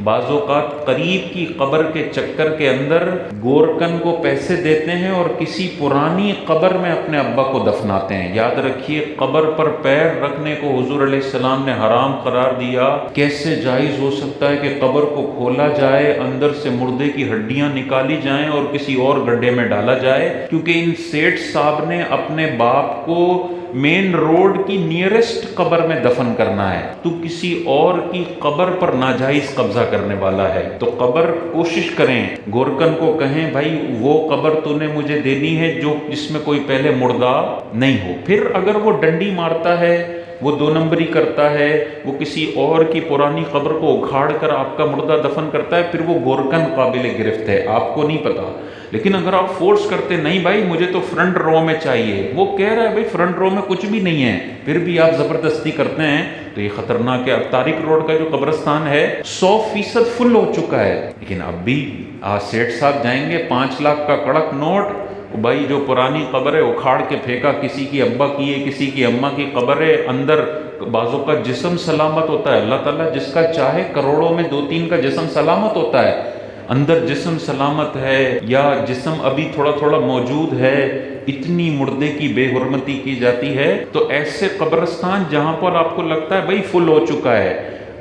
بعض اوقات قریب کی قبر کے چکر کے اندر گورکن کو پیسے دیتے ہیں اور کسی پرانی قبر میں اپنے ابا کو دفناتے ہیں۔ یاد رکھیے، قبر پر پیر رکھنے کو حضور علیہ السلام نے حرام قرار دیا۔ کیسے جائز ہو سکتا ہے کہ قبر کو کھولا جائے، اندر سے مردے کی ہڈیاں نکالی جائیں اور کسی اور گڈھے میں ڈالا جائے؟ کیونکہ ان سیٹھ صاحب نے اپنے باپ کو مین روڈ کی نیئرسٹ قبر میں دفن کرنا ہے، تو کسی اور کی قبر پر ناجائز قبضہ کرنے والا ہے۔ تو قبر کوشش کریں، گورکن کو کہیں بھائی وہ قبر تو نے مجھے دینی ہے جو جس میں کوئی پہلے مردہ نہیں ہو۔ پھر اگر وہ ڈنڈی مارتا ہے، وہ دو نمبری کرتا ہے، وہ کسی اور کی پرانی قبر کو اکھاڑ کر آپ کا مردہ دفن کرتا ہے، پھر وہ گورکن قابل گرفت ہے، آپ کو نہیں پتا۔ لیکن اگر آپ فورس کرتے نہیں بھائی مجھے تو فرنٹ رو میں چاہیے، وہ کہہ رہا ہے بھائی فرنٹ رو میں کچھ بھی نہیں ہے، پھر بھی آپ زبردستی کرتے ہیں، تو یہ خطرناک ہے۔ اب طارق روڈ کا جو قبرستان ہے 100% فل ہو چکا ہے، لیکن اب بھی سیٹھ صاحب جائیں گے 5 لاکھ کا کڑک نوٹ، بھائی جو پرانی قبر ہے اکھاڑ کے پھینکا، کسی کی ابا کی ہے، کسی کی اماں کی قبر ہے، اندر بازوں کا جسم سلامت ہوتا ہے، اللہ تعالیٰ جس کا چاہے کروڑوں میں 2-3 کا جسم سلامت ہوتا ہے، اندر جسم سلامت ہے یا جسم ابھی تھوڑا تھوڑا موجود ہے، اتنی مردے کی بے حرمتی کی جاتی ہے۔ تو ایسے قبرستان جہاں پر آپ کو لگتا ہے بھئی فل ہو چکا ہے،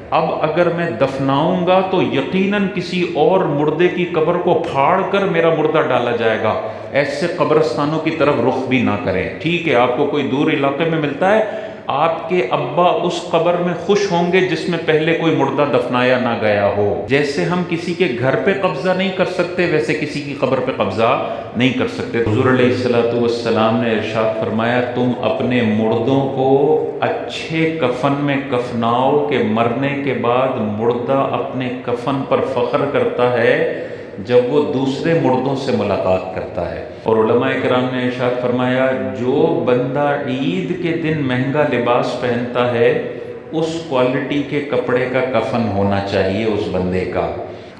اب اگر میں دفناؤں گا تو یقیناً کسی اور مردے کی قبر کو پھاڑ کر میرا مردہ ڈالا جائے گا، ایسے قبرستانوں کی طرف رخ بھی نہ کریں۔ ٹھیک ہے، آپ کو کوئی دور علاقے میں ملتا ہے، آپ کے ابا اس قبر میں خوش ہوں گے جس میں پہلے کوئی مردہ دفنایا نہ گیا ہو۔ جیسے ہم کسی کے گھر پہ قبضہ نہیں کر سکتے، ویسے کسی کی قبر پہ قبضہ نہیں کر سکتے۔ حضور علیہ السلام نے ارشاد فرمایا تم اپنے مردوں کو اچھے کفن میں کفناؤ کہ مرنے کے بعد مردہ اپنے کفن پر فخر کرتا ہے جب وہ دوسرے مردوں سے ملاقات کرتا ہے۔ اور علماء کرام نے ارشاد فرمایا جو بندہ عید کے دن مہنگا لباس پہنتا ہے اس کوالٹی کے کپڑے کا کفن ہونا چاہیے اس بندے کا۔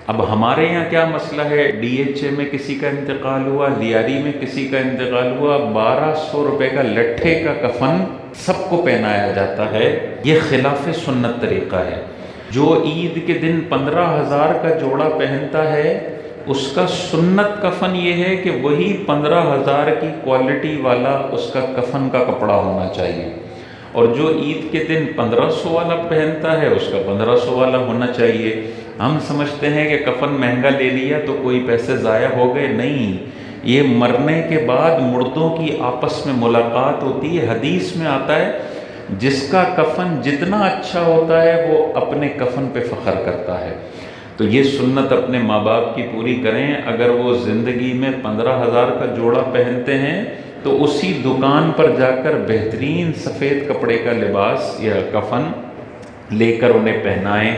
اب ہمارے یہاں کیا مسئلہ ہے، ڈی ایچ اے میں کسی کا انتقال ہوا، لیاری میں کسی کا انتقال ہوا، 1200 روپے کا لٹھے کا کفن سب کو پہنایا جاتا ہے، یہ خلاف سنت طریقہ ہے۔ جو عید کے دن 15,000 کا جوڑا پہنتا ہے اس کا سنت کفن یہ ہے کہ وہی 15,000 کی کوالٹی والا اس کا کفن کا کپڑا ہونا چاہیے، اور جو عید کے دن 1500 والا پہنتا ہے اس کا 1500 والا ہونا چاہیے۔ ہم سمجھتے ہیں کہ کفن مہنگا لے لیا تو کوئی پیسے ضائع ہو گئے، نہیں، یہ مرنے کے بعد مردوں کی آپس میں ملاقات ہوتی ہے۔ حدیث میں آتا ہے جس کا کفن جتنا اچھا ہوتا ہے وہ اپنے کفن پہ فخر کرتا ہے۔ تو یہ سنت اپنے ماں باپ کی پوری کریں۔ اگر وہ زندگی میں 15,000 کا جوڑا پہنتے ہیں تو اسی دکان پر جا کر بہترین سفید کپڑے کا لباس یا کفن لے کر انہیں پہنائیں۔